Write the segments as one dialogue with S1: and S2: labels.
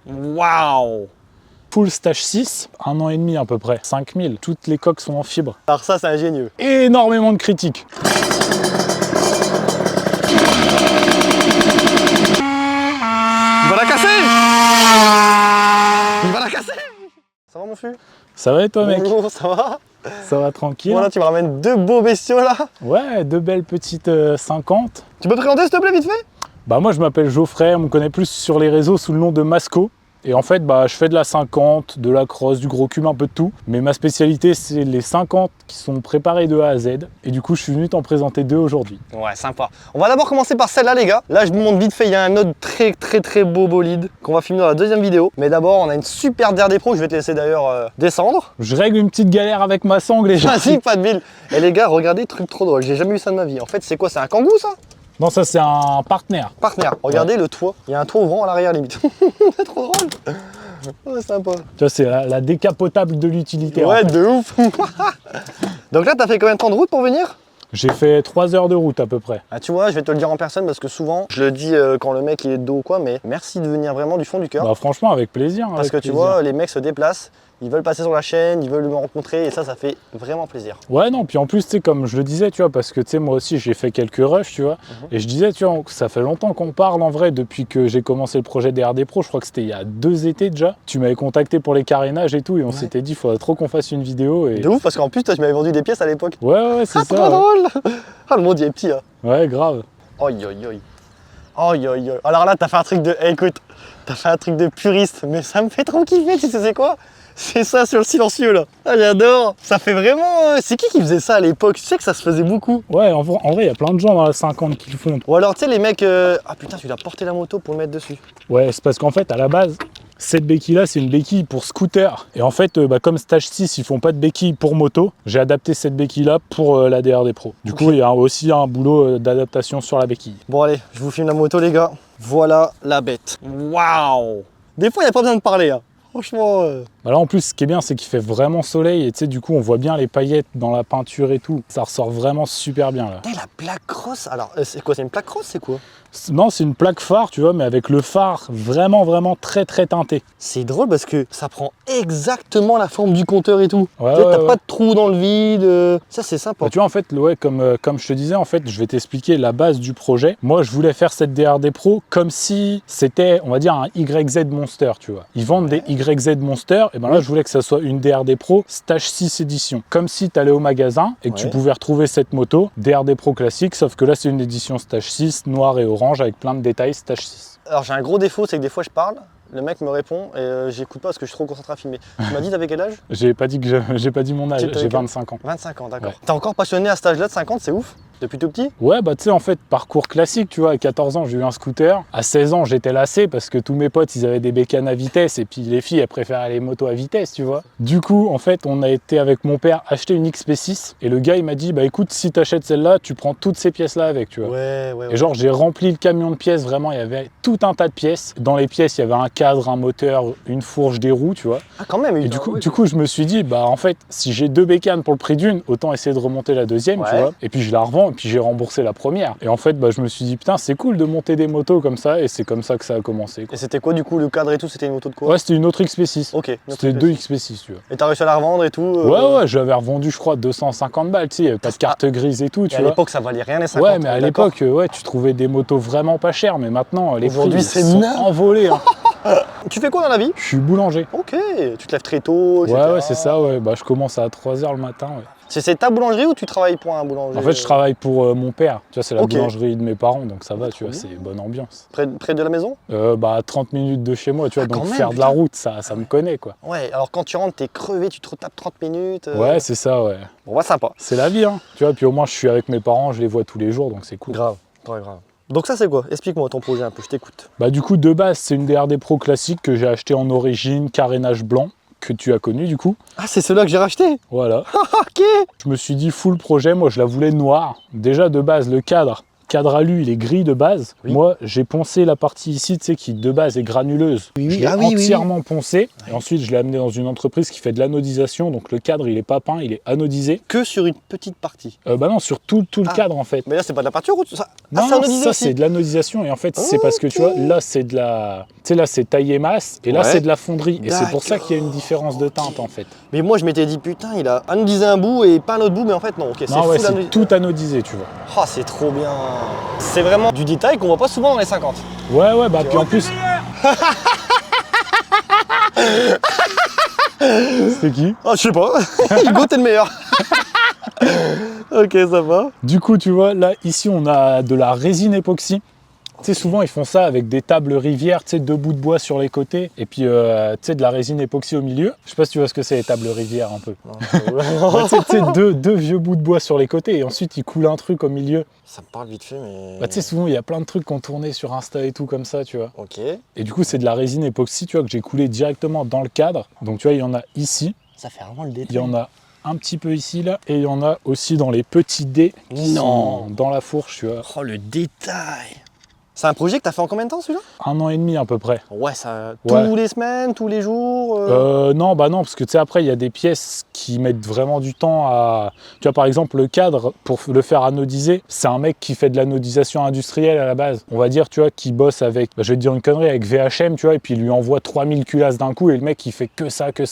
S1: Waouh!
S2: Full stage 6, 1 an et demi à peu près, 5000. Toutes les coques sont en fibre.
S1: Alors ça, c'est ingénieux.
S2: Énormément de critiques.
S1: Il va la casser! Il va la casser! Ça va mon fût?
S2: Ça va et toi mec?
S1: Bonjour, ça va?
S2: Ça va tranquille?
S1: Voilà, tu me ramènes deux beaux bestiaux là.
S2: Ouais, deux belles petites 50.
S1: Tu peux te présenter s'il te plaît vite fait?
S2: Bah moi je m'appelle Geoffrey, on me connaît plus sur les réseaux sous le nom de Masco. Et en fait, bah, je fais de la 50, de la crosse, du gros cube, un peu de tout. Mais ma spécialité, c'est les 50 qui sont préparés de A à Z. Et du coup, je suis venu t'en présenter deux aujourd'hui.
S1: Ouais, sympa. On va d'abord commencer par celle-là, les gars. Là, je vous montre vite fait, il y a un autre très beau bolide qu'on va filmer dans la deuxième vidéo. Mais d'abord, on a une super DRD Pro. Je vais te laisser d'ailleurs descendre.
S2: Je règle une petite galère avec ma sangle et
S1: Vas-y, pas de bile. Et les gars, regardez, truc trop drôle. J'ai jamais vu ça de ma vie. En fait, c'est quoi? C'est un Kangoo, ça?
S2: Non, ça c'est un partenaire.
S1: Partenaire. Regardez le toit. Il y a un toit ouvrant à l'arrière, limite. C'est trop drôle. Ouais, sympa.
S2: Tu vois, c'est la décapotable de l'utilitaire.
S1: Ouais,
S2: en fait.
S1: de ouf. Donc là, t'as fait combien de temps de route pour venir?
S2: J'ai fait 3 heures de route à peu près.
S1: Ah, tu vois, je vais te le dire en personne parce que souvent, je le dis quand le mec il est de dos ou quoi, mais merci de venir vraiment du fond du cœur.
S2: Bah franchement, avec plaisir.
S1: Parce
S2: avec
S1: que tu
S2: plaisir.
S1: vois, les mecs se déplacent, ils veulent passer sur la chaîne, ils veulent me rencontrer et ça fait vraiment plaisir.
S2: Ouais, non, puis en plus, tu sais, comme je le disais, tu vois, parce que tu sais, moi aussi, j'ai fait quelques rushs, tu vois, et je disais, tu vois, ça fait longtemps qu'on parle en vrai, depuis que j'ai commencé le projet DRD Pro, je crois que c'était il y a 2 étés déjà. Tu m'avais contacté pour les carénages et tout, et on s'était dit, il faudrait trop qu'on fasse une vidéo. Et...
S1: De ouf, parce qu'en plus, toi, tu m'avais vendu des pièces à l'époque.
S2: Ouais, c'est
S1: Ah,
S2: ça.
S1: trop drôle. Ah, le monde, il est petit, hein.
S2: Ouais, grave.
S1: Oi, oi, oi. Oi, oi, oi. Alors là, t'as fait un truc de... écoute, t'as fait un truc de puriste, mais ça me fait trop kiffer, tu sais c'est quoi? C'est ça sur le silencieux là. Ah, j'adore. Ça fait vraiment... C'est qui faisait ça à l'époque? Tu sais que ça se faisait beaucoup.
S2: Ouais, en vrai, il y a plein de gens dans la 50 qui le font.
S1: Ou alors, tu sais, les mecs... Ah putain, tu dois porter la moto pour le mettre dessus.
S2: Ouais, c'est parce qu'en fait, à la base, cette béquille-là, c'est une béquille pour scooter. Et en fait, comme Stage 6, ils font pas de béquille pour moto, j'ai adapté cette béquille-là pour la DRD Pro. Du coup, il y a aussi un boulot d'adaptation sur la béquille.
S1: Bon, allez, je vous filme la moto, les gars. Voilà la bête. Waouh. Des fois, il n'y a pas besoin de parler, hein. Franchement...
S2: Bah là, en plus, ce qui est bien, c'est qu'il fait vraiment soleil. Et tu sais, du coup, on voit bien les paillettes dans la peinture et tout. Ça ressort vraiment super bien, là.
S1: Et la plaque cross, alors, c'est quoi? C'est une plaque cross, c'est quoi?
S2: Non, c'est une plaque phare, tu vois, mais avec le phare vraiment très teinté.
S1: C'est drôle parce que ça prend exactement la forme du compteur et tout.
S2: Ouais,
S1: Tu sais,
S2: ouais,
S1: t'as
S2: ouais.
S1: pas de trou dans le vide. Ça, c'est sympa.
S2: Bah, tu vois, en fait, ouais, comme je te disais, en fait, je vais t'expliquer la base du projet. Moi, je voulais faire cette DRD Pro comme si c'était, on va dire, un YZ Monster, tu vois. Ils vendent des YZ Monster, et ben là, je voulais que ça soit une DRD Pro Stage 6 édition. Comme si tu allais au magasin et que tu pouvais retrouver cette moto, DRD Pro classique, sauf que là, c'est une édition Stage 6, noir et orange, avec plein de détails Stage 6.
S1: Alors, j'ai un gros défaut, c'est que des fois, je parle, le mec me répond et j'écoute pas parce que je suis trop concentré à filmer. Tu m'as dit t'avais quel âge?
S2: J'ai pas dit mon âge, j'ai 25 ans.
S1: 25 ans, d'accord.
S2: Ouais.
S1: T'es encore passionné à cet âge-là de 50, c'est ouf? Depuis tout petit?
S2: Ouais, bah tu sais, en fait, parcours classique, tu vois, à 14 ans, j'ai eu un scooter. À 16 ans, j'étais lassé parce que tous mes potes, ils avaient des bécanes à vitesse et puis les filles, elles préféraient les motos à vitesse, tu vois. Du coup, en fait, on a été avec mon père acheter une XP6 et le gars, il m'a dit, bah écoute, si t'achètes celle-là, tu prends toutes ces pièces-là avec, tu vois.
S1: Ouais.
S2: Et genre, j'ai rempli le camion de pièces, vraiment, il y avait tout un tas de pièces. Dans les pièces, il y avait un cadre, un moteur, une fourche, des roues, tu vois.
S1: Ah, quand même.
S2: Et du coup, je me suis dit, bah en fait, si j'ai 2 bécanes pour le prix d'une, autant essayer de remonter la deuxième, tu vois. Et puis je la revends, et puis j'ai remboursé la première. Et en fait, bah, je me suis dit, putain, c'est cool de monter des motos comme ça, et c'est comme ça que ça a commencé, quoi.
S1: Et c'était quoi du coup le cadre et tout? C'était une moto de quoi?
S2: Ouais, c'était une autre XP6.
S1: Ok.
S2: C'était 2 XP6, tu vois.
S1: Et t'as réussi à la revendre et tout?
S2: Ouais, je l'avais revendu, je crois, 250 balles, tu sais, il n'y avait pas de carte grise et tout, tu
S1: Et à
S2: vois.
S1: l'époque, ça valait rien les 50.
S2: Ouais, mais à l'époque, ouais, tu trouvais des motos vraiment pas chères, mais maintenant, les
S1: Aujourd'hui,
S2: prix
S1: c'est
S2: sont
S1: nain.
S2: envolés. Hein.
S1: Tu fais quoi dans la vie?
S2: Je suis boulanger.
S1: Ok, tu te lèves très tôt, etc.
S2: Ouais, c'est ça, ouais. Bah, je commence à 3 h le matin, ouais.
S1: C'est ta boulangerie ou tu travailles pour un boulanger?
S2: En fait, je travaille pour mon père. Tu vois, c'est la
S1: Ok.
S2: boulangerie de mes parents, donc ça va, tu vois,
S1: bien.
S2: c'est bonne ambiance.
S1: Près de la maison?
S2: Bah, 30 minutes de chez moi, tu vois, donc
S1: quand même,
S2: faire de la
S1: putain.
S2: route, ça me connaît, quoi.
S1: Ouais, alors quand tu rentres, t'es crevé, tu te retapes 30 minutes.
S2: Ouais, c'est ça, ouais.
S1: Bon, bah sympa.
S2: C'est la vie, hein. Tu vois, puis au moins, je suis avec mes parents, je les vois tous les jours, donc c'est cool.
S1: Grave, ouais, grave. Donc ça c'est quoi? Explique-moi ton projet un peu, je t'écoute.
S2: Bah, du coup, de base, c'est une DRD Pro classique que j'ai acheté en origine, carénage blanc, que tu as connu, du coup.
S1: Ah, c'est ceux-là que j'ai racheté?
S2: Voilà.
S1: Ok.
S2: Je me suis dit, full projet, moi, je la voulais noire. Déjà, de base, le cadre, cadre alu, il est gris de base.
S1: Oui.
S2: Moi, j'ai poncé la partie ici, tu sais, qui de base est granuleuse.
S1: Oui, oui.
S2: Je l'ai
S1: Ah oui, oui, oui.
S2: entièrement poncé. Et ensuite, je l'ai amené dans une entreprise qui fait de l'anodisation. Donc le cadre, il est pas peint, il est anodisé.
S1: Que sur une petite partie.
S2: Bah non, sur tout le
S1: Ah.
S2: cadre en fait.
S1: Mais là, c'est pas de la peinture ou ça?
S2: Non,
S1: c'est anodisé
S2: ça
S1: aussi.
S2: c'est de l'anodisation. Et en fait, c'est parce que tu vois, là c'est de la. Tu sais, là c'est taillé masse. Et là
S1: Ouais.
S2: c'est de la fonderie. Et c'est pour ça qu'il y a une
S1: D'accord.
S2: différence de teinte en fait.
S1: Mais moi, je m'étais dit, putain, il a anodisé un bout et pas un autre bout, mais en fait, non. Ok,
S2: Non, ouais,
S1: full
S2: c'est tout anodisé, tu vois.
S1: Oh, c'est trop bien. C'est vraiment du détail qu'on voit pas souvent dans les 50.
S2: Ouais, ouais, bah puis en plus. C'est qui?
S1: Ah, je sais pas. Hugo, t'es le meilleur. Ok, ça va.
S2: Du coup, tu vois, là, ici, on a de la résine époxy. Tu sais, souvent, ils font ça avec des tables rivières, tu sais, 2 bouts de bois sur les côtés, et puis, tu sais, de la résine époxy au milieu. Je sais pas si tu vois ce que c'est, les tables rivières, un peu. Bah, tu sais, deux vieux bouts de bois sur les côtés, et ensuite, ils coulent un truc au milieu.
S1: Ça me parle vite fait, mais.
S2: Bah, tu sais, souvent, il y a plein de trucs qu'on tournait sur Insta et tout, comme ça, tu vois.
S1: Ok.
S2: Et du coup, c'est de la résine époxy, tu vois, que j'ai coulé directement dans le cadre. Donc, tu vois, il y en a ici,
S1: Ça fait vraiment le détail.
S2: il y en a un petit peu ici, là, et il y en a aussi dans les petits dés qui
S1: Non.
S2: sont dans la fourche, tu vois.
S1: Oh, le détail. C'est un projet que t'as fait en combien de temps, celui-là?
S2: 1 an et demi à peu près.
S1: Ouais, ça.
S2: Ouais.
S1: Tous les semaines, tous les jours.
S2: Non, bah non, parce que tu sais, après, il y a des pièces qui mettent vraiment du temps à. Tu vois, par exemple, le cadre, pour le faire anodiser, c'est un mec qui fait de l'anodisation industrielle à la base. On va dire, tu vois, qui bosse avec, bah, je vais te dire une connerie, avec VHM, tu vois, et puis il lui envoie 3000 culasses d'un coup, et le mec, il fait que ça, tu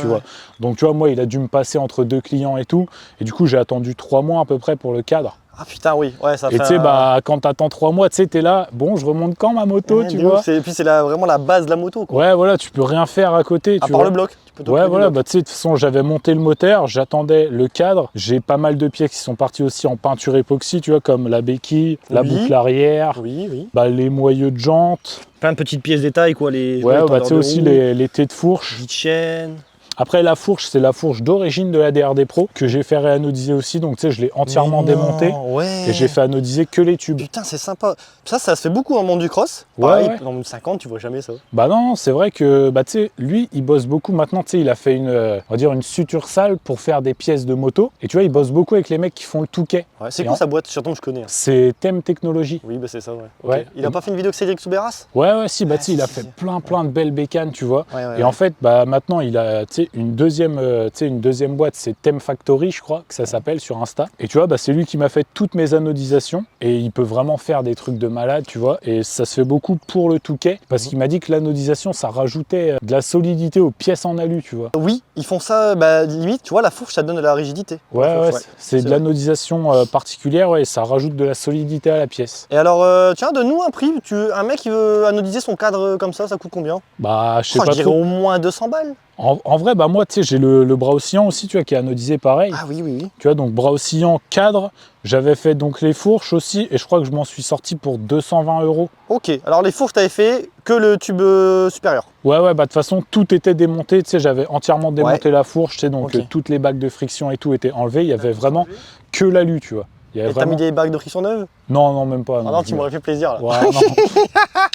S2: vois. Donc, tu vois, moi, il a dû me passer entre 2 clients et tout, et du coup, j'ai attendu 3 mois à peu près pour le cadre.
S1: Ah putain, oui. Ouais, ça fait.
S2: Et tu sais, bah, quand t'attends 3 mois, tu sais, t'es là, bon, je remonte quand ma moto,
S1: Ouais,
S2: tu
S1: de
S2: vois.
S1: ouf. Et puis, c'est vraiment la base de la moto, quoi.
S2: Ouais, voilà, tu peux rien faire à côté,
S1: À
S2: tu
S1: part
S2: vois.
S1: le bloc. Tu peux
S2: Ouais,
S1: t'occuper du
S2: voilà,
S1: bloc.
S2: bah tu sais, de toute façon, j'avais monté le moteur, j'attendais le cadre. J'ai pas mal de pièces qui sont parties aussi en peinture époxy, tu vois, comme la béquille, la
S1: Oui.
S2: boucle arrière,
S1: Oui, oui.
S2: bah, les moyeux de jantes.
S1: Plein de petites pièces détail, quoi. Les
S2: Ouais, bah
S1: tendeurs
S2: tu sais
S1: de
S2: aussi
S1: roue,
S2: les têtes de fourche.
S1: petites chaînes.
S2: Après, la fourche, c'est la fourche d'origine de la DRD Pro que j'ai fait réanodiser aussi. Donc, tu sais, je l'ai entièrement
S1: Mais non,
S2: démonté
S1: Ouais.
S2: et j'ai fait anodiser que les tubes.
S1: Putain, c'est sympa. Ça se fait beaucoup dans le monde du cross.
S2: Ouais,
S1: Pareil,
S2: ouais.
S1: dans le 50, tu vois jamais ça.
S2: Bah non, c'est vrai que, bah tu sais, lui, il bosse beaucoup maintenant, tu sais, il a fait une, on va dire une succursale pour faire des pièces de moto. Et tu vois, il bosse beaucoup avec les mecs qui font le Touquet.
S1: Ouais, c'est
S2: Et
S1: quoi
S2: en-
S1: sa boîte? Surtout que je connais. Hein.
S2: C'est Thème Technologie.
S1: Oui, bah c'est ça, ouais.
S2: Ouais.
S1: Ok. Il a pas fait une vidéo avec Cédric Souberas?
S2: Ouais, ouais, si, bah
S1: Ah,
S2: tu sais, il a
S1: si,
S2: fait
S1: si.
S2: plein de belles bécanes, tu vois.
S1: Ouais, ouais,
S2: Et en fait, bah maintenant, il a, tu sais, une deuxième boîte, c'est Theme Factory, je crois, que ça s'appelle sur Insta. Et tu vois, bah c'est lui qui m'a fait toutes mes anodisations. Et il peut vraiment faire des trucs de malade, tu vois. Et ça se fait beaucoup pour le Touquet, parce qu'il m'a dit que l'anodisation, ça rajoutait de la solidité aux pièces en alu, tu vois.
S1: Oui, ils font ça, bah limite, tu vois, la fourche, ça donne de la rigidité.
S2: Ouais,
S1: La
S2: ouais,
S1: fourche,
S2: c'est de
S1: vrai.
S2: l'anodisation particulière, ouais, et ça rajoute de la solidité à la pièce.
S1: Et alors, tiens, donne-nous un prix. Un mec qui veut anodiser son cadre comme ça coûte combien?
S2: Bah, je sais
S1: Oh, je
S2: pas
S1: dirais
S2: trop.
S1: au moins 200 balles.
S2: En vrai, bah moi, tu sais, j'ai le bras oscillant aussi, tu vois, qui est anodisé pareil.
S1: Ah oui, oui, oui.
S2: Tu vois, donc bras oscillant, cadre. J'avais fait donc les fourches aussi, et je crois que je m'en suis sorti pour 220 €.
S1: Ok, alors les fourches, t'avais fait que le tube supérieur.
S2: Ouais, bah de toute façon, tout était démonté. Tu sais, j'avais entièrement démonté la fourche, tu sais, donc
S1: Ok.
S2: toutes les bagues de friction et tout étaient enlevées. Il y avait vraiment que l'alu, tu vois. Il y avait
S1: Et t'as mis
S2: vraiment...
S1: des bagues de friction neuves?
S2: Non, même pas.
S1: Ah non, tu m'aurais fait plaisir là.
S2: Ouais, non.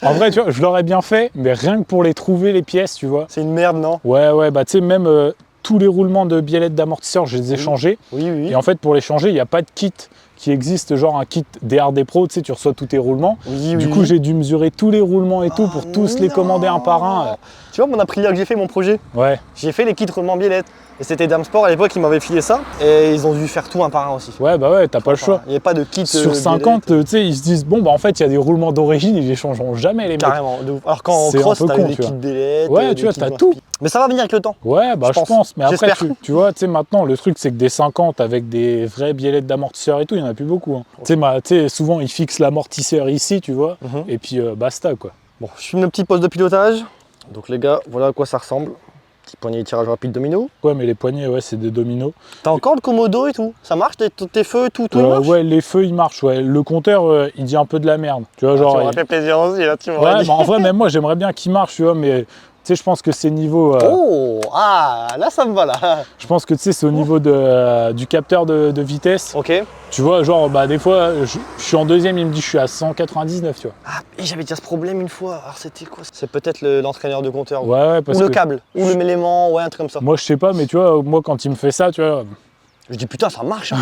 S2: En vrai, tu vois, je l'aurais bien fait, mais rien que pour les trouver, les pièces, tu vois.
S1: C'est une merde, non?
S2: Ouais, bah tu sais, même tous les roulements de biellettes d'amortisseur, je les ai changés.
S1: Oui, oui, oui.
S2: Et en fait, pour les changer, il n'y a pas de kit qui existe, genre un kit DRD Pro, tu sais, tu reçois tous tes roulements.
S1: Oui,
S2: Du
S1: oui,
S2: coup,
S1: oui.
S2: j'ai dû mesurer tous les roulements et tout pour
S1: Oh
S2: tous les commander un par un.
S1: Tu vois, mon Aprilia que j'ai fait, mon projet,
S2: Ouais,
S1: j'ai fait les kits roulement biellettes. Et c'était Damsport à l'époque qui m'avait filé ça. Et ils ont dû faire tout un par un aussi.
S2: ouais, bah ouais, t'as pas le choix.
S1: Il n'y avait pas de kit.
S2: Sur 50, tu sais, ils se disent, bon, bah en fait, il y a des roulements d'origine, ils les changeront jamais, les mecs.
S1: Carrément, de ouf. Alors qu'en
S2: C'est un
S1: cross,
S2: peu
S1: t'as
S2: con,
S1: eu des
S2: tu
S1: kits
S2: vois.
S1: biellettes.
S2: Ouais,
S1: des
S2: tu vois,
S1: kits
S2: t'as
S1: Inspi.
S2: tout.
S1: Mais ça va venir avec le temps.
S2: Ouais, bah
S1: Je
S2: je
S1: pense.
S2: pense. Mais après,
S1: J'espère.
S2: tu vois, tu sais, maintenant, le truc, c'est que des 50 avec des vraies biellettes d'amortisseur et tout, il n'y en a plus beaucoup. Hein. Tu sais, souvent, ils fixent l'amortisseur ici, tu vois,
S1: Mhm.
S2: et puis basta, quoi.
S1: Bon, je filme le petit poste de pilotage. Donc les gars, voilà à quoi ça ressemble. Petit poignet de tirage rapide domino.
S2: Ouais, mais les poignées, ouais, c'est des dominos.
S1: T'as encore le commodo et tout? Ça marche? Tes feux, tout il marche?
S2: Ouais, les feux, ils marchent, ouais. Le compteur, il dit un peu de la merde. Tu vois,
S1: Tu
S2: genre.
S1: m'aurais fait plaisir aussi, là, tu m'aurais
S2: Ouais,
S1: dit.
S2: bah en vrai, même moi, j'aimerais bien qu'il marche, tu vois, mais. Tu sais, je pense que c'est niveau.
S1: Oh, ah, là ça me va là.
S2: Je pense que tu sais, c'est au niveau du capteur de vitesse.
S1: Ok.
S2: Tu vois, genre, bah des fois, je suis en deuxième, il me dit je suis à 199, tu vois.
S1: Ah, et j'avais déjà ce problème une fois. Alors c'était quoi? C'est peut-être l'entraîneur de compteur.
S2: Ouais,
S1: Ou
S2: parce
S1: le
S2: que
S1: câble, ou l'élément, ouais, un truc comme ça.
S2: moi, je sais pas, mais tu vois, moi, quand il me fait ça, tu vois,
S1: Je dis putain, ça marche.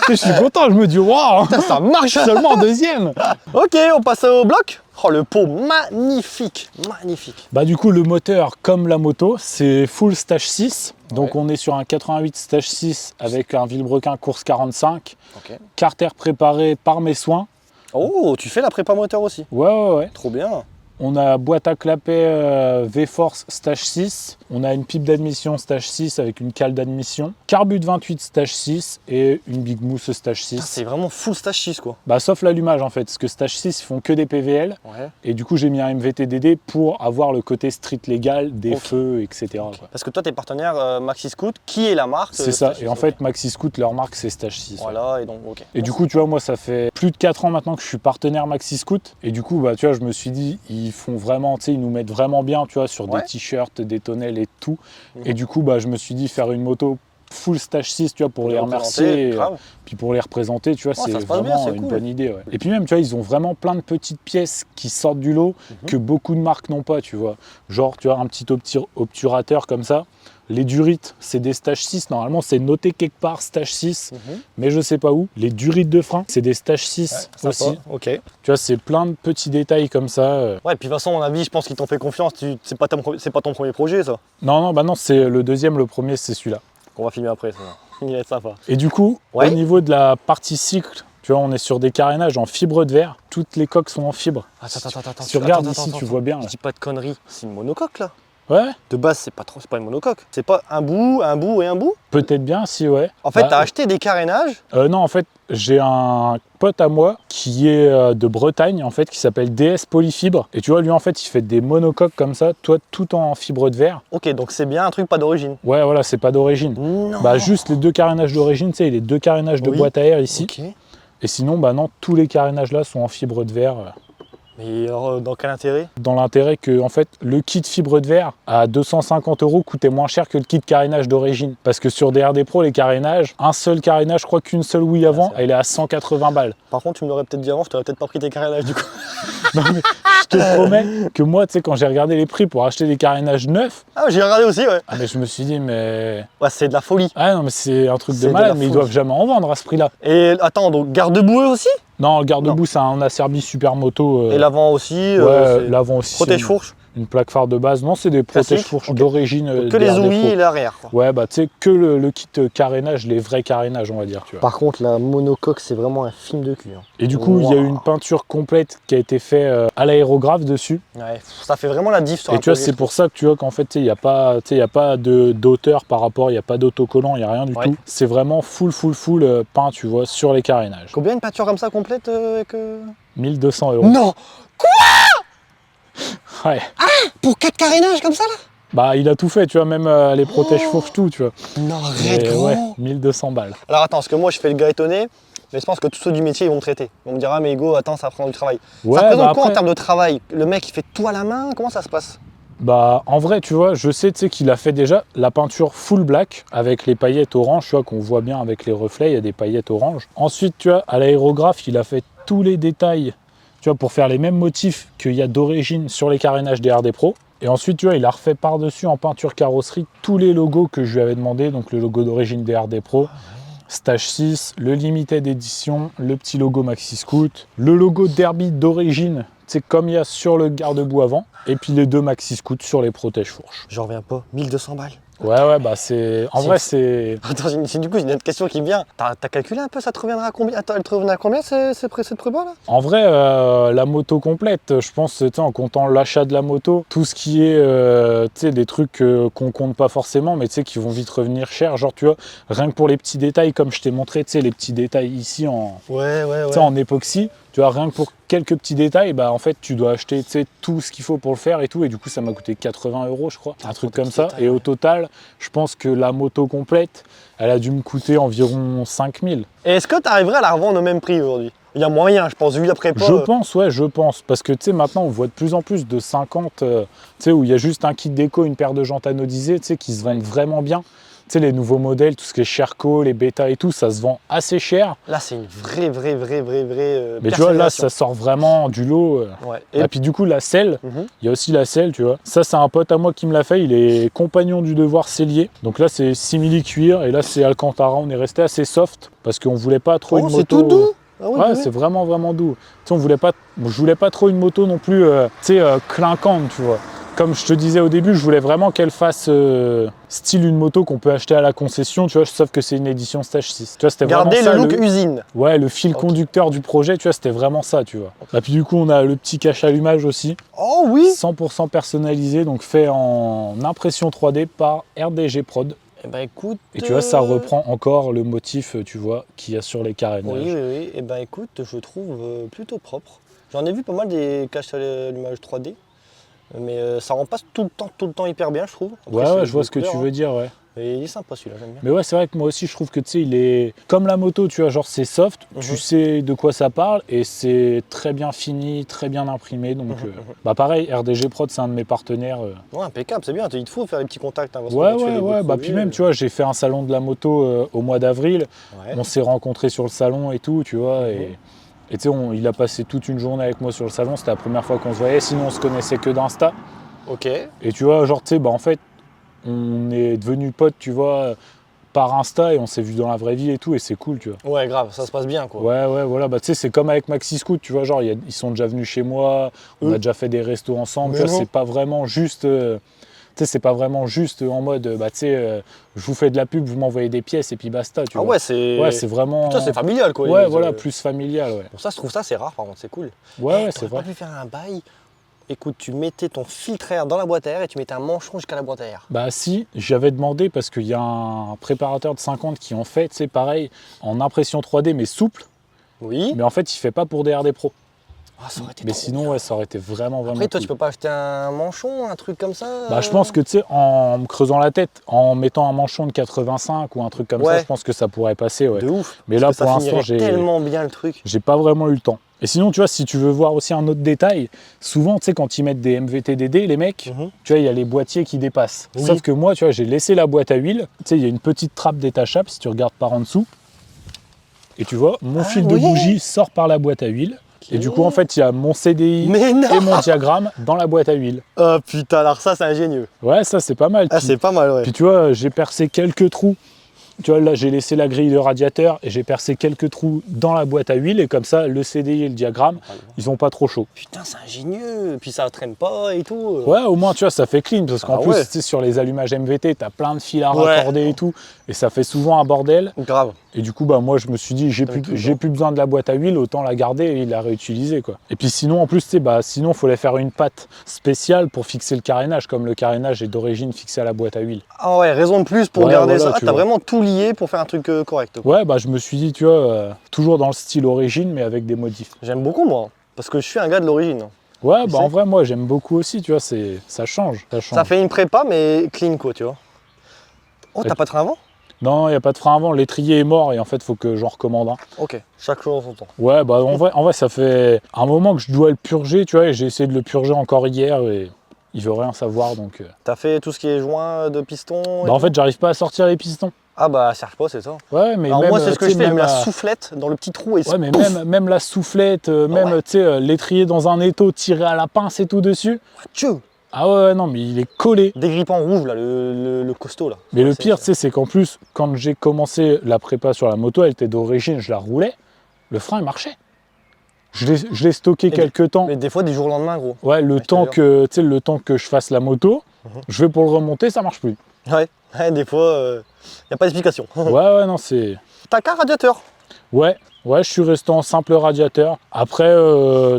S2: Je suis content, je me dis waouh,
S1: Putain, ça marche.
S2: seulement en deuxième.
S1: Ok, on passe au bloc. Oh, le pot, magnifique. Magnifique.
S2: Bah du coup, le moteur, comme la moto, c'est full stage 6. Donc
S1: Ouais.
S2: on est sur un 88 stage 6 avec un Villebrequin course 45.
S1: Ok.
S2: Carter préparé par mes soins.
S1: Oh, tu fais la prépa moteur aussi.
S2: Ouais.
S1: Trop bien.
S2: On a boîte à clapet V-Force stage 6. On a une pipe d'admission stage 6 avec une cale d'admission. Carbu de 28 stage 6 et une Big Mousse stage 6.
S1: C'est vraiment full stage 6 quoi.
S2: Bah, sauf l'allumage en fait, parce que stage 6 ils font que des PVL.
S1: Ouais.
S2: Et du coup j'ai mis un MVTDD pour avoir le côté street légal, des
S1: Ok.
S2: feux, etc. quoi.
S1: Parce que toi, t'es partenaire Maxi Scoot, qui est la marque
S2: C'est ça.
S1: Stage
S2: Et en
S1: 6,
S2: fait
S1: ok.
S2: Maxi Scoot, leur marque c'est stage 6. ouais.
S1: Voilà, et donc, ok.
S2: Et du coup, tu vois, moi, ça fait plus de 4 ans maintenant que je suis partenaire Maxi Scoot. Et du coup, bah, tu vois, je me suis dit, ils font vraiment, tu sais, ils nous mettent vraiment bien, tu vois, sur
S1: Ouais.
S2: des t-shirts, des tonnelles et tout.
S1: Mhm.
S2: Et du coup, bah, je me suis dit, faire une moto full stage 6, tu vois, pour les
S1: représenter,
S2: remercier,
S1: grave.
S2: puis pour les représenter, tu vois,
S1: Ouais,
S2: c'est
S1: ça se passe bien,
S2: vraiment
S1: c'est
S2: une
S1: cool.
S2: bonne idée. Ouais. Et puis même, tu vois, ils ont vraiment plein de petites pièces qui sortent du lot que beaucoup de marques n'ont pas, tu vois. Genre, tu vois, un petit obturateur comme ça. Les durites, c'est des stage 6. Normalement, c'est noté quelque part stage 6, mais je sais pas où. Les durites de frein, c'est des stage 6
S1: Ouais,
S2: aussi.
S1: sympa. Ok. Ouais,
S2: Tu vois, c'est plein de petits détails comme ça.
S1: et puis de toute façon, à mon avis, je pense qu'ils t'ont fait confiance. C'est pas ton premier projet, ça.
S2: Non, bah non, c'est le deuxième, le premier, c'est celui-là.
S1: On va filmer après, ça. Il est sympa.
S2: Et du coup,
S1: Ouais.
S2: au niveau de la partie cycle, tu vois, on est sur des carénages en fibre de verre. Toutes les coques sont en fibre.
S1: Attends.
S2: Si tu regardes ici, tu vois bien.
S1: Je
S2: Là.
S1: dis pas de conneries. C'est une monocoque, là.
S2: Ouais,
S1: De base, c'est pas une monocoque. C'est pas un bout et un bout.
S2: peut-être bien, si, ouais.
S1: En fait,
S2: Bah,
S1: t'as acheté des carénages.
S2: non, en fait, j'ai un pote à moi qui est de Bretagne, en fait, qui s'appelle DS Polyfibre. Et tu vois, lui, en fait, il fait des monocoques comme ça, toi, tout en fibre de verre.
S1: Ok, donc c'est bien un truc pas d'origine.
S2: Ouais, voilà, c'est pas d'origine.
S1: Non.
S2: Bah, juste les deux carénages d'origine, tu sais, les deux carénages de
S1: Oui.
S2: boîte à air ici.
S1: Ok.
S2: Et sinon, bah non, tous les carénages là sont en fibre de verre.
S1: Mais alors, dans quel intérêt?
S2: Dans l'intérêt que, en fait, le kit fibre de verre à 250 € coûtait moins cher que le kit carénage d'origine. Parce que sur des RD Pro, les carénages, un seul carénage, je crois qu'une seule houille avant,
S1: c'est vrai.
S2: elle est à 180 balles.
S1: Par contre, tu me l'aurais peut-être dit avant, je t'aurais peut-être pas pris tes carénages du coup.
S2: Non, mais je te promets que moi, tu sais, quand j'ai regardé les prix pour acheter des carénages neufs,
S1: Ah, j'ai regardé aussi, ouais.
S2: ah, mais je me suis dit, mais.
S1: Ouais, c'est de la folie.
S2: Ah non, mais c'est un truc
S1: C'est
S2: de
S1: de
S2: malade,
S1: la
S2: mais ils
S1: folie.
S2: doivent jamais en vendre à ce prix-là.
S1: Et attends, donc garde-boue aussi?
S2: Non, le garde-boue, c'est un Acerbi Supermoto.
S1: Et l'avant aussi?
S2: Ouais, l'avant aussi. c'est
S1: Protège-fourche?
S2: une plaque phare de base. Non, c'est des
S1: Classique,
S2: protège-fourches
S1: ok.
S2: d'origine.
S1: Que
S2: des
S1: les
S2: RD
S1: ouïes
S2: Pro.
S1: et l'arrière, quoi.
S2: Ouais, bah tu sais, que le kit carénage, les vrais carénages, on va dire, tu vois.
S1: Par contre, la monocoque, c'est vraiment un film de cul. Hein.
S2: Et du coup, il y a
S1: Waouh.
S2: une peinture complète qui a été faite à l'aérographe dessus.
S1: Ouais, ça fait vraiment la diff sur
S2: Et
S1: un
S2: tu vois,
S1: projet,
S2: c'est
S1: je
S2: pour ça que tu vois qu'en fait, il n'y a pas, y a pas d'auteur par rapport, il n'y a pas d'autocollant, il n'y a rien du
S1: Ouais.
S2: tout. C'est vraiment full peint, tu vois, sur les carénages.
S1: trouve. Combien une peinture comme ça complète avec
S2: 1200 €.
S1: Non!
S2: Ouais.
S1: Pour 4 carénages comme ça là?
S2: Bah, il a tout fait, tu vois, même les protège-fourches, tout, tu vois.
S1: Non, arrête,
S2: Mais
S1: gros!
S2: ouais, 1200 balles.
S1: Alors attends, parce que moi je fais le gars étonné, mais je pense que tous ceux du métier ils vont me traiter. Ils vont me dire, ah mais Hugo, attends, ça prend du travail.
S2: Ouais,
S1: Ça représente
S2: bah
S1: quoi en
S2: après,
S1: termes de travail? Le mec il fait tout à la main, comment ça se passe?
S2: bah, en vrai, tu vois, je sais, tu sais, qu'il a fait déjà la peinture full black avec les paillettes orange, tu vois, qu'on voit bien avec les reflets, il y a des paillettes orange. Ensuite, tu vois, à l'aérographe, il a fait tous les détails, tu vois, pour faire les mêmes motifs qu'il y a d'origine sur les carénages des RD Pro. Et ensuite, tu vois, il a refait par-dessus en peinture carrosserie tous les logos que je lui avais demandé, donc le logo d'origine des RD Pro, Stage 6, le Limited Edition, le petit logo Maxi Scoot, le logo Derby d'origine, c'est comme il y a sur le garde-boue avant, et puis les deux Maxi Scoot sur les protège-fourches.
S1: J'en reviens pas, 1200 balles.
S2: Ouais, bah c'est. En vrai, c'est.
S1: Attends, du coup, j'ai une autre question qui me vient. T'as calculé un peu, ça te reviendra à combien? Attends, elle te revenait à combien cette prépa là?
S2: En vrai, la moto complète, je pense, tu sais, en comptant l'achat de la moto, tout ce qui est, tu sais, des trucs qu'on compte pas forcément, mais tu sais, qui vont vite revenir cher. Genre, tu vois, rien que pour les petits détails, comme je t'ai montré, tu sais, les petits détails ici en,
S1: Ouais.
S2: tu sais, en époxy, tu vois, rien que pour quelques petits détails, bah en fait, tu dois acheter, tu sais, tout ce qu'il faut pour le faire et tout. Et du coup, ça m'a coûté 80 €, je crois, un truc
S1: des
S2: comme
S1: petits
S2: ça.
S1: détails,
S2: Et au
S1: ouais.
S2: total, je pense que la moto complète, elle a dû me coûter environ 5000.
S1: Et est-ce que tu arriverais à la revendre au même prix aujourd'hui? Il y a moyen, je pense, vu la prépa.
S2: Je pense, ouais, je pense. Parce que, tu sais, maintenant, on voit de plus en plus de 50, tu sais, où il y a juste un kit déco, une paire de jantes anodisées, tu sais, qui se vendent vraiment bien. sais, les nouveaux modèles, tout ce qui est Sherco, les bêta et tout, ça se vend assez cher.
S1: Là, c'est une vraie
S2: Mais tu vois, là, ça sort vraiment du lot.
S1: Ouais.
S2: Et puis du coup, la selle, il y a aussi la selle, tu vois. Ça, c'est un pote à moi qui me l'a fait. Il est compagnon du devoir sellier. Donc là, c'est simili cuir et là, c'est Alcantara. On est resté assez soft parce qu'on voulait pas trop une moto.
S1: C'est tout doux. Ah
S2: ouais, c'est vraiment doux. Tu sais, je voulais pas trop une moto non plus, clinquante, tu vois. Comme je te disais au début, je voulais vraiment qu'elle fasse style une moto qu'on peut acheter à la concession, tu vois, sauf que c'est une édition Stage 6. Tu vois, c'était vraiment ça.
S1: Garder le look usine.
S2: Ouais, le fil conducteur du projet, tu vois, c'était vraiment ça, tu vois. Et puis du coup, on a le petit cache allumage aussi.
S1: Oh oui.
S2: 100% personnalisé, donc fait en impression 3D par RDG Prod.
S1: Eh ben écoute.
S2: Et tu vois, ça reprend encore le motif, tu vois, qu'il y a sur les carénages.
S1: Oui. Eh ben écoute, je trouve plutôt propre. J'en ai vu pas mal des caches allumage 3D. Mais ça rend pas tout le temps hyper bien, je trouve. Après,
S2: ouais, je vois ce que tu veux dire, ouais.
S1: Et il est sympa celui-là, j'aime bien.
S2: Mais ouais, c'est vrai que moi aussi, je trouve que tu sais, il est comme la moto, tu vois, genre c'est soft, tu sais de quoi ça parle et c'est très bien fini, très bien imprimé. Donc, bah pareil, RDG Prod, c'est un de mes partenaires.
S1: Ouais, impeccable, c'est bien. Il te faut faire des petits contacts. Hein,
S2: ouais. Bah puis même, tu vois, j'ai fait un salon de la moto au mois d'avril.
S1: Ouais.
S2: On s'est rencontrés sur le salon et tout, tu vois. Et tu sais, il a passé toute une journée avec moi sur le salon. C'était la première fois qu'on se voyait. Sinon, on se connaissait que d'Insta.
S1: Ok.
S2: Et tu vois, genre, tu sais, bah en fait, on est devenus potes, tu vois, par Insta et on s'est vu dans la vraie vie et tout. Et c'est cool, tu vois.
S1: Ouais, grave, ça se passe bien, quoi.
S2: Ouais, voilà. Bah tu sais, c'est comme avec Maxi Scoot, tu vois, genre, ils sont déjà venus chez moi. On a déjà fait des restos ensemble. Tu vois, c'est pas vraiment juste. Tu sais, c'est pas vraiment juste en mode, bah tu sais, je vous fais de la pub, vous m'envoyez des pièces et puis basta, tu vois.
S1: Ouais, c'est
S2: vraiment.
S1: Putain, c'est familial, quoi.
S2: Ouais, voilà, plus familial, ouais.
S1: Pour ça, je trouve ça, c'est rare, par contre, c'est cool.
S2: Ouais, c'est vrai.
S1: T'aurais pas pu faire un bail. Écoute, tu mettais ton filtre air dans la boîte à air et tu mettais un manchon jusqu'à la boîte à air.
S2: Bah si, j'avais demandé parce qu'il y a un préparateur de 50 qui en fait, c'est pareil, en impression 3D mais souple.
S1: Oui.
S2: Mais en fait, il fait pas pour des RD Pro.
S1: Ah, ça aurait été
S2: mais
S1: trop
S2: sinon,
S1: bien.
S2: ouais, ça aurait été vraiment
S1: Après, toi,
S2: cool.
S1: tu peux pas acheter un manchon, un truc comme ça
S2: Bah, je pense que, tu sais, en me creusant la tête, en mettant un manchon de 85 ou un truc comme ça, je pense que ça pourrait passer, ouais.
S1: De ouf.
S2: Mais là, pour l'instant, j'ai
S1: tellement bien le truc.
S2: J'ai pas vraiment eu le temps. Et sinon, tu vois, si tu veux voir aussi un autre détail, souvent, tu sais, quand ils mettent des MVTDD, les mecs, tu vois, il y a les boîtiers qui dépassent.
S1: Oui.
S2: Sauf que moi, tu vois, j'ai laissé la boîte à huile. Tu sais, il y a une petite trappe détachable, si tu regardes par en dessous. Et tu vois, mon fil de bougie sort par la boîte à huile. Et du coup, en fait, il y a mon CDI et mon diagramme dans la boîte à huile.
S1: Oh putain, alors ça, c'est ingénieux.
S2: Ouais, ça, c'est pas mal.
S1: Ah, c'est pas mal, ouais.
S2: Puis tu vois, j'ai percé quelques trous. Tu vois, là, j'ai laissé la grille de radiateur et j'ai percé quelques trous dans la boîte à huile. Et comme ça, le CDI et le diagramme, ils sont pas trop chauds.
S1: Putain, c'est ingénieux. Puis ça traîne pas et tout.
S2: Ouais, au moins, tu vois, ça fait clean. Parce qu'en plus, tu sais, sur les allumages MVT, t'as plein de fils à raccorder et tout. Et ça fait souvent un bordel.
S1: Grave.
S2: Et du coup, bah, moi, je me suis dit, j'ai plus besoin de la boîte à huile, autant la garder et la réutiliser, quoi. Et puis sinon, en plus, tu sais, bah, sinon, il fallait faire une patte spéciale pour fixer le carénage, comme le carénage est d'origine fixé à la boîte à huile.
S1: Ah ouais, raison de plus pour garder
S2: voilà,
S1: ça. T'as vraiment tout lié pour faire un truc correct, quoi.
S2: Ouais, bah, je me suis dit, tu vois, toujours dans le style origine, mais avec des modifs.
S1: J'aime beaucoup, moi. Parce que je suis un gars de l'origine.
S2: Ouais, bah, en vrai, moi, j'aime beaucoup aussi, tu vois, ça change.
S1: Ça fait une prépa, mais clean, quoi, tu vois. Oh, t'as pas de frein avant?
S2: Non, il n'y a pas de frein avant, l'étrier est mort et en fait, il faut que j'en recommande un.
S1: Ok, chaque chose en son temps.
S2: Ouais, bah en vrai, ça fait un moment que je dois le purger, tu vois, et j'ai essayé de le purger encore hier et il veut rien savoir, donc...
S1: T'as fait tout ce qui est joint de piston?
S2: Bah en fait, j'arrive pas à sortir les pistons.
S1: Ah bah, cherche pas, c'est ça.
S2: Ouais, mais
S1: alors
S2: même,
S1: moi, c'est ce que je fais, je mets la
S2: la
S1: soufflette dans le petit trou et
S2: ouais, mais même la soufflette, même, tu sais, l'étrier dans un étau tiré à la pince et tout dessus.
S1: Tchou.
S2: Ah ouais, non, mais il est collé.
S1: Dégrippant rouge, là, le costaud, là.
S2: Mais le pire, tu sais, c'est qu'en plus, quand j'ai commencé la prépa sur la moto, elle était d'origine, je la roulais, le frein, il marchait. Je l'ai stocké quelques temps.
S1: Mais des fois, du jour au lendemain, gros.
S2: Ouais, le temps que je fasse la moto, je vais pour le remonter, ça marche plus.
S1: Ouais, des fois, y a pas d'explication.
S2: Ouais, non, c'est...
S1: T'as qu'un radiateur?
S2: Ouais, je suis resté en simple radiateur. Après,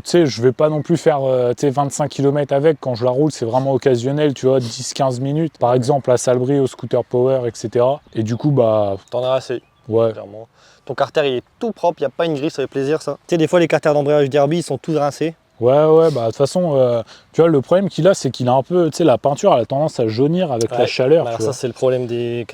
S2: tu sais, je vais pas non plus faire 25 km avec. Quand je la roule, c'est vraiment occasionnel, tu vois, 10-15 minutes. Par exemple, à Salbris, au Scooter Power, etc. Et du coup, bah...
S1: T'en as assez.
S2: Ouais.
S1: Clairement. Ton carter, il est tout propre, il n'y a pas une grille, ça fait plaisir, ça. Tu sais, des fois, les carters d'embrayage Derby, ils sont tous rincés.
S2: Ouais, bah de toute façon, tu vois, le problème qu'il a, c'est qu'il a un peu, tu sais, la peinture, elle a tendance à jaunir avec la chaleur.
S1: Bah,
S2: tu
S1: ça,
S2: vois.
S1: c'est le problème des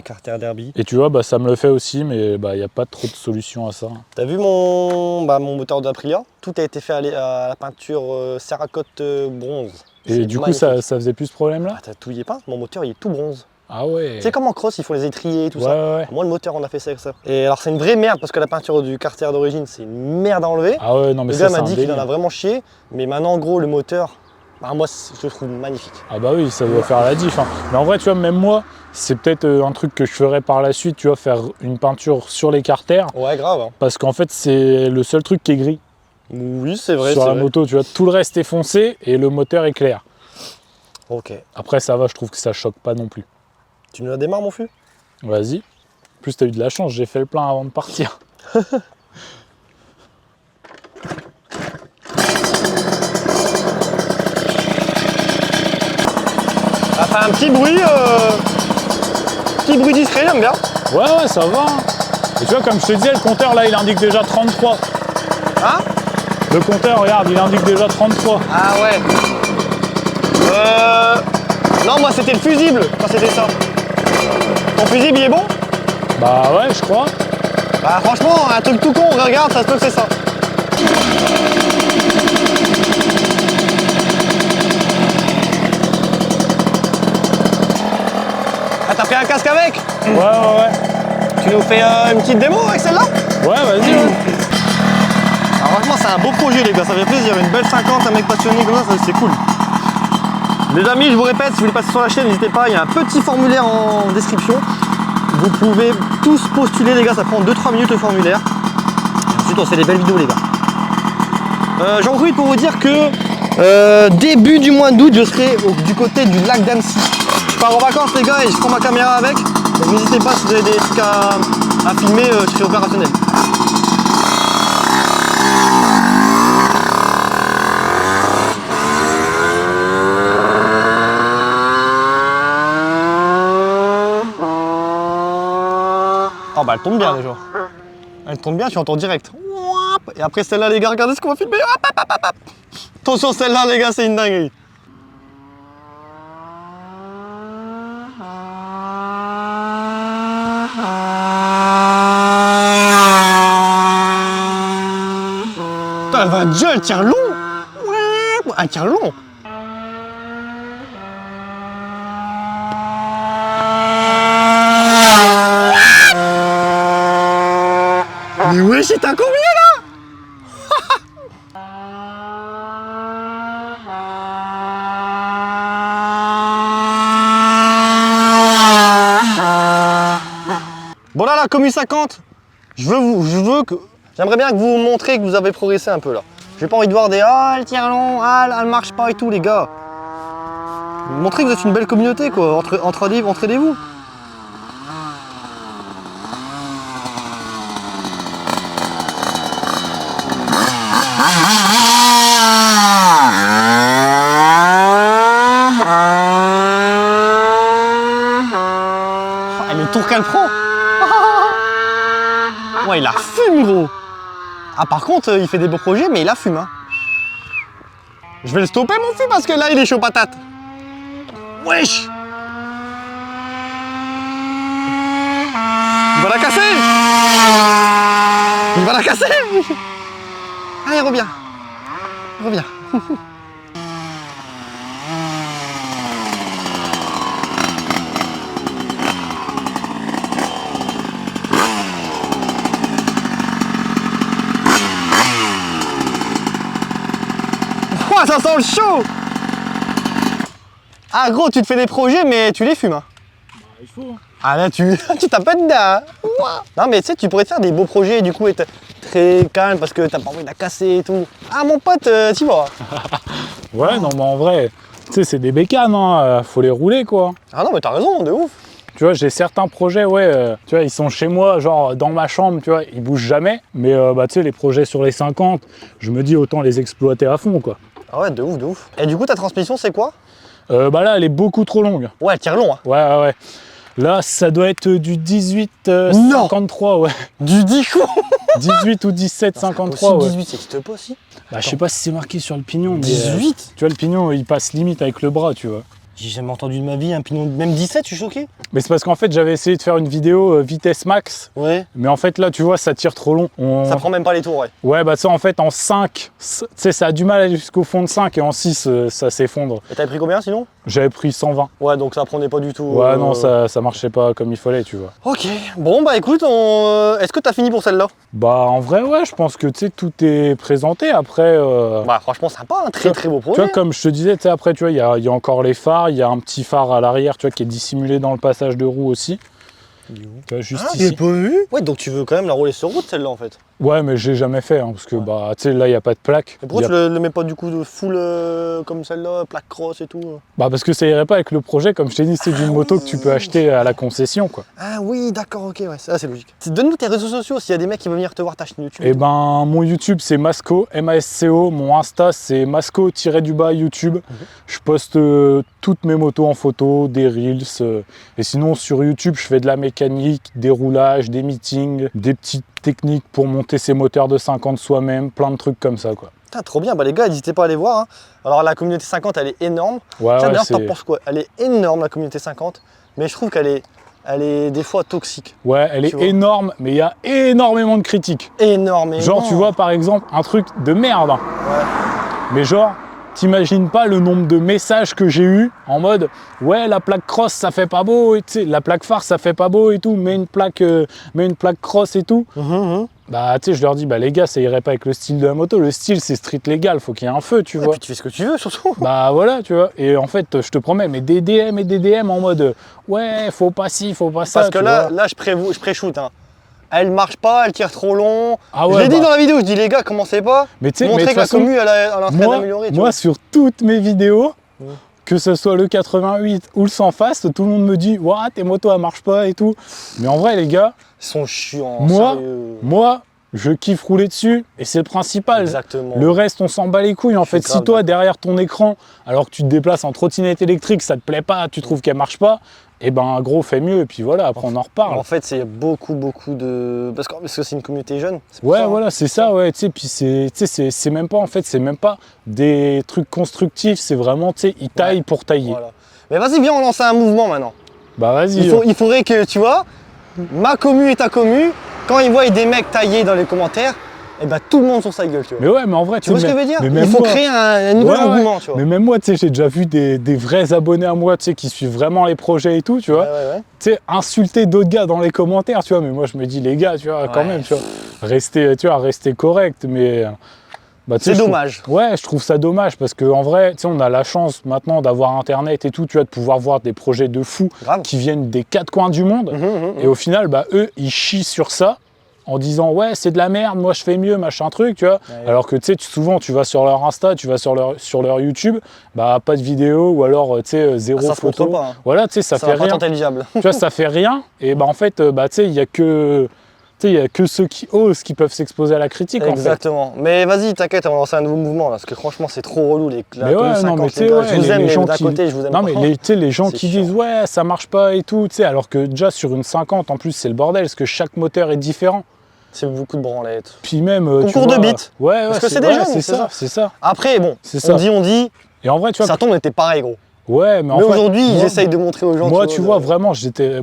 S1: carters Derby.
S2: Et tu vois, bah ça me le fait aussi, mais bah il n'y a pas trop de solution à ça.
S1: T'as vu mon moteur d'Aprilia? Tout a été fait à la peinture Cerakote bronze.
S2: Et du coup, ça faisait plus ce problème-là?
S1: Ah, t'as tout y est peint, mon moteur, il est tout bronze.
S2: Ah ouais.
S1: Tu sais comme en cross, ils font les étriers et tout
S2: Ouais,
S1: ça.
S2: ouais.
S1: Moi, le moteur, on a fait ça avec ça. Et alors, c'est une vraie merde parce que la peinture du carter d'origine, c'est une merde à enlever.
S2: Ah ouais, non mais
S1: Le
S2: ça
S1: gars
S2: c'est
S1: m'a
S2: un
S1: dit qu'il en a
S2: délire.
S1: vraiment chié. Mais maintenant, en gros, le moteur, bah, moi, je le trouve magnifique.
S2: Ah bah oui, ça doit faire la diff. Hein. Mais en vrai, tu vois, même moi, c'est peut-être un truc que je ferais par la suite, tu vois, faire une peinture sur les carters.
S1: Ouais, grave. Hein.
S2: Parce qu'en fait, c'est le seul truc qui est gris
S1: Oui, c'est vrai.
S2: sur
S1: c'est
S2: la
S1: vrai.
S2: moto, tu vois. Tout le reste est foncé et le moteur est clair.
S1: Ok.
S2: Après, ça va, je trouve que ça choque pas non plus.
S1: Tu nous la démarres, mon fût?
S2: Vas-y. En plus, t'as eu de la chance, j'ai fait le plein avant de partir.
S1: Ça fait un petit bruit discret, j'aime bien.
S2: Ouais, ça va. Hein. Et tu vois, comme je te disais, le compteur, là, il indique déjà 33.
S1: Hein?
S2: Le compteur, regarde, il indique déjà 33.
S1: Ah ouais. Non, moi, c'était le fusible quand c'était ça. Ton fusible, il est bon?
S2: Bah ouais, je crois.
S1: Bah franchement, un truc tout con, regarde, ça se peut que c'est ça. Ah, t'as pris un casque avec?
S2: Ouais.
S1: Tu nous fais une petite démo avec celle-là?
S2: Ouais, vas-y, ouais.
S1: Alors franchement, c'est un beau projet, les gars, ça fait plaisir. Une belle 50, un mec passionné comme ça, c'est cool. Les amis, je vous répète, si vous voulez passer sur la chaîne, n'hésitez pas, il y a un petit formulaire en description. Vous pouvez tous postuler, les gars, ça prend 2-3 minutes le formulaire. Et ensuite, on fait des belles vidéos, les gars. J'en profite pour vous dire que début du mois d'août, je serai du côté du lac d'Annecy. Je pars en vacances, les gars, et je prends ma caméra avec. Donc n'hésitez pas, si vous avez des trucs à filmer, je serai opérationnel. Oh bah elle tombe bien déjà. Elle tombe bien, tu entends direct. Et après celle-là les gars, regardez ce qu'on va filmer. Hop, hop, hop, hop. Attention celle-là les gars, c'est une dinguerie. Putain, elle va déjà, elle tient long. Elle tient long. Mais wesh, c'est un combien là? Bon là, la Commu 50, j'aimerais bien que vous montrez que vous avez progressé un peu là. J'ai pas envie de voir des ah elle tient long, ah elle marche pas et tout les gars. Montrez que vous êtes une belle communauté quoi, entraidez-vous. Le tour qu'elle prend. Ouais, il la fume, gros. Ah, par contre, il fait des beaux projets, mais il la fume. Hein. Je vais le stopper, mon fils, parce que là, il est chaud patate. Wesh. Il va la casser. Il va la casser. Allez, reviens. Reviens. Oh, ça sent le chaud. Ah gros, tu te fais des projets mais tu les fumes hein.
S2: Il faut.
S1: Ah là tu tapes dedans hein. Non mais tu sais, tu pourrais te faire des beaux projets et du coup être très calme parce que t'as pas envie de la casser et tout. Ah mon pote, t'y vas.
S2: Ouais, non mais en vrai, tu sais, c'est des bécanes, hein, faut les rouler quoi.
S1: Ah non mais t'as raison, de ouf.
S2: Tu vois, j'ai certains projets, ouais, tu vois, ils sont chez moi, genre dans ma chambre, tu vois, ils bougent jamais. Mais bah, tu sais, les projets sur les 50, je me dis autant les exploiter à fond, quoi.
S1: Ah ouais, de ouf, de ouf. Et du coup, ta transmission, c'est quoi?
S2: Bah là, elle est beaucoup trop longue.
S1: Ouais, elle tire long, hein.
S2: Ouais. Là, ça doit être du 18
S1: Non
S2: 53, ouais.
S1: Du 10 coups
S2: 18 ou 17 53, ouais.
S1: 18, ça existe pas aussi.
S2: Bah, je sais pas si c'est marqué sur le pignon, mais
S1: 18
S2: tu vois, le pignon, il passe limite avec le bras, tu vois.
S1: J'ai jamais entendu de ma vie un Pinot, même 17, je suis choqué.
S2: Mais c'est parce qu'en fait, j'avais essayé de faire une vidéo vitesse max.
S1: Ouais.
S2: Mais en fait, là, tu vois, ça tire trop long.
S1: Ça prend même pas les tours, ouais.
S2: Ouais, bah ça, en fait, en 5, tu sais, ça a du mal à aller jusqu'au fond de 5 et en 6, ça s'effondre.
S1: Et t'avais pris combien sinon?
S2: J'avais pris 120.
S1: Ouais, donc ça prenait pas du tout.
S2: Ouais, non, ça marchait pas comme il fallait, tu vois.
S1: Ok. Bon, bah écoute, est-ce que t'as fini pour celle-là?
S2: Bah, en vrai, ouais, je pense que, tu sais, tout est présenté. Après...
S1: Bah franchement, sympa, un très beau projet.
S2: Tu vois, comme je te disais, tu sais, après, tu vois, il y a encore les phares, il y a un petit phare à l'arrière, tu vois, qui est dissimulé dans le passage de roue aussi. Tu vois, juste
S1: J'ai
S2: ici.
S1: pas vu. Ouais, donc tu veux quand même la rouler sur route celle-là en fait.
S2: Ouais, mais j'ai jamais fait, hein, parce que, bah, tu sais, là, il n'y a pas de plaque.
S1: Mais pourquoi tu le mets pas du coup de full comme celle-là, plaque cross et tout?
S2: Bah, parce que ça irait pas avec le projet, comme je t'ai dit, c'est d'une moto que tu peux acheter à la concession, quoi.
S1: Ah oui, d'accord, ok, ouais, ça c'est logique. Donne-nous tes réseaux sociaux s'il y a des mecs qui veulent venir te voir ta chaîne YouTube.
S2: Et ben, mon YouTube, c'est Masco, M-A-S-C-O. Mon Insta, c'est Masco-du-bas YouTube. Je poste toutes mes motos en photo, des Reels. Et sinon, sur YouTube, je fais de la mécanique, des roulages, des meetings, des petites techniques pour monter ses moteurs de 50 soi-même, plein de trucs comme ça, quoi.
S1: Putain, trop bien, bah les gars, n'hésitez pas à aller voir. Hein. Alors la communauté 50, elle est énorme.
S2: Ouais,
S1: Tiens,
S2: ouais,
S1: d'ailleurs, t'en penses quoi? Elle est énorme la communauté 50, mais je trouve qu'elle est des fois toxique.
S2: Ouais, elle est énorme, mais il y a énormément de critiques.
S1: Énormément.
S2: Genre, tu vois, par exemple, un truc de merde. Hein.
S1: Ouais.
S2: Mais genre, t'imagines pas le nombre de messages que j'ai eu en mode ouais, la plaque cross ça fait pas beau, et la plaque phare ça fait pas beau et tout, mets une plaque cross et tout. Bah tu sais, je leur dis bah les gars, ça irait pas avec le style de la moto. Le style c'est street légal, faut qu'il y ait un feu, tu vois.
S1: Et puis tu fais ce que tu veux surtout.
S2: Bah voilà, tu vois. Et en fait, je te promets, mais des DM et des DM en mode ouais, faut pas ci, faut pas ça.
S1: Parce que là je pré-shoot. Hein. Elle marche pas, elle tire trop long.
S2: Ah ouais,
S1: je l'ai dit dans la vidéo, je dis les gars, commencez pas.
S2: Mais tu sais,
S1: montrer que la commu elle est en train d'améliorer.
S2: Moi, sur toutes mes vidéos, que ce soit le 88 ou le sans face, tout le monde me dit ouah, tes motos elles marchent pas et tout. Mais en vrai, les gars,
S1: ils sont chiants.
S2: Moi, je kiffe rouler dessus et c'est le principal.
S1: Exactement.
S2: Le reste, on s'en bat les couilles. En fait, si toi, derrière ton écran, alors que tu te déplaces en trottinette électrique, ça te plaît pas, tu trouves qu'elle marche pas, et ben gros, fais mieux. Et puis voilà, après on en reparle.
S1: En fait, c'est beaucoup de. Parce que c'est une communauté jeune.
S2: Ouais,
S1: ça,
S2: voilà, c'est ça, ouais. Tu sais, puis c'est même pas, en fait, c'est même pas des trucs constructifs, c'est vraiment, tu sais, ils taillent pour tailler.
S1: Voilà. Mais vas-y, viens, on lance un mouvement maintenant.
S2: Bah vas-y.
S1: Il faudrait que, tu vois, ma commu et ta commu, quand ils voient des mecs taillés dans les commentaires, et ben tout le monde sur sa gueule, tu vois.
S2: Mais ouais, mais en vrai,
S1: tu vois ce que je veux dire?
S2: Il
S1: faut créer un nouvel engouement, tu vois.
S2: Mais même moi, tu sais, j'ai déjà vu des vrais abonnés à moi, tu sais, qui suivent vraiment les projets et tout, tu vois. Tu sais, insulter d'autres gars dans les commentaires, tu vois. Mais moi, je me dis, les gars, tu vois, quand même, tu vois, rester correct, mais. Bah,
S1: c'est dommage.
S2: Je trouve ça dommage parce qu'en vrai, tu sais, on a la chance maintenant d'avoir Internet et tout, tu vois, de pouvoir voir des projets de fous qui viennent des quatre coins du monde. Et au final, bah, eux, ils chient sur ça en disant ouais, c'est de la merde, moi je fais mieux, machin truc, tu vois. Alors que tu sais, souvent tu vas sur leur Insta, tu vas sur leur YouTube, bah pas de vidéo ou alors tu sais zéro
S1: ça
S2: photo.
S1: Se pas, hein.
S2: Voilà, tu sais, ça fait rien. Tu vois, ça fait rien. Et bah en fait, bah tu sais, il y a que. Il n'y a que ceux qui osent qui peuvent s'exposer à la critique.
S1: Exactement.
S2: En fait.
S1: Mais vas-y, t'inquiète, on va lancer un nouveau mouvement là, parce que franchement, c'est trop relou. Les
S2: mais ouais,
S1: 50,
S2: non, mais
S1: les gars, je vous aime, mais
S2: gens
S1: d'un côté, je vous aime
S2: non,
S1: pas.
S2: mais les gens qui disent ouais, ça marche pas et tout, alors que déjà sur une 50, en plus, c'est le bordel, parce que chaque moteur est différent.
S1: C'est beaucoup de branlettes.
S2: Puis même.
S1: Concours de bits.
S2: Ouais,
S1: parce que c'est des jeunes,
S2: c'est ça.
S1: Après, bon, on dit.
S2: Et en vrai, tu vois.
S1: Certains, on était pareil, gros.
S2: Ouais, mais
S1: aujourd'hui, ils essayent de montrer aux gens.
S2: Moi, tu vois, vraiment, j'étais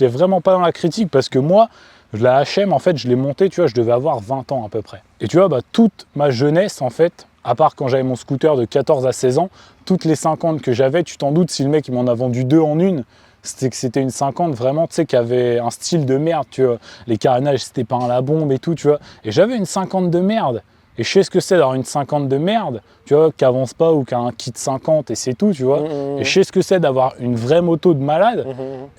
S2: vraiment pas dans la critique parce que moi, la HM, en fait, je l'ai montée, tu vois, je devais avoir 20 ans à peu près. Et tu vois, bah, toute ma jeunesse, en fait, à part quand j'avais mon scooter de 14 à 16 ans, toutes les 50 que j'avais, tu t'en doutes, si le mec il m'en a vendu 2 en une, c'était que c'était une 50 vraiment, tu sais, qui avait un style de merde, tu vois. Les carénages, c'était pas à la bombe et tout, tu vois. Et j'avais une 50 de merde. Et je sais ce que c'est d'avoir une 50 de merde, tu vois, qui avance pas ou qui a un kit 50 et c'est tout, tu vois. Et je sais ce que c'est d'avoir une vraie moto de malade.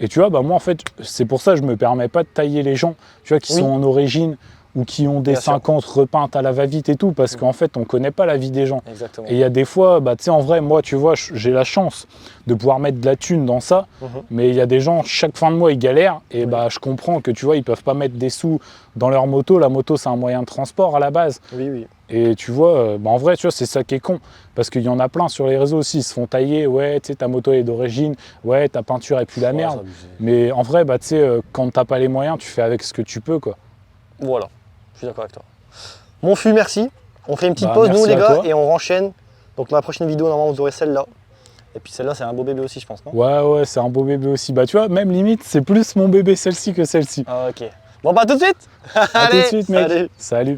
S2: Et tu vois, bah moi en fait, c'est pour ça que je me permets pas de tailler les gens, tu vois, qui sont en origine ou qui ont des 50 repeintes à la va-vite et tout, parce qu'en fait, on connaît pas la vie des gens.
S1: Exactement.
S2: Et il y a des fois, bah tu sais, en vrai, moi, tu vois, j'ai la chance de pouvoir mettre de la thune dans ça, mais il y a des gens, chaque fin de mois, ils galèrent, et bah je comprends que, tu vois, ils peuvent pas mettre des sous dans leur moto. La moto, c'est un moyen de transport à la base.
S1: Oui, oui.
S2: Et tu vois, bah en vrai, tu vois, c'est ça qui est con. Parce qu'il y en a plein sur les réseaux aussi, ils se font tailler, ouais, tu sais, ta moto est d'origine, ouais, ta peinture est plus la merde. Mais en vrai, bah tu sais, quand t'as pas les moyens, tu fais avec ce que tu peux, quoi.
S1: Voilà, je suis d'accord avec toi. Mon fût, merci. On fait une petite pause, nous les gars, et on renchaîne. Donc dans la prochaine vidéo, normalement, vous aurez celle-là. Et puis celle-là, c'est un beau bébé aussi, je pense, non?
S2: Ouais, c'est un beau bébé aussi. Bah tu vois, même limite, c'est plus mon bébé celle-ci que celle-ci.
S1: Ah, ok. Bon, bah, tout de suite.
S2: À tout de suite, mec.
S1: Salut.
S2: Salut.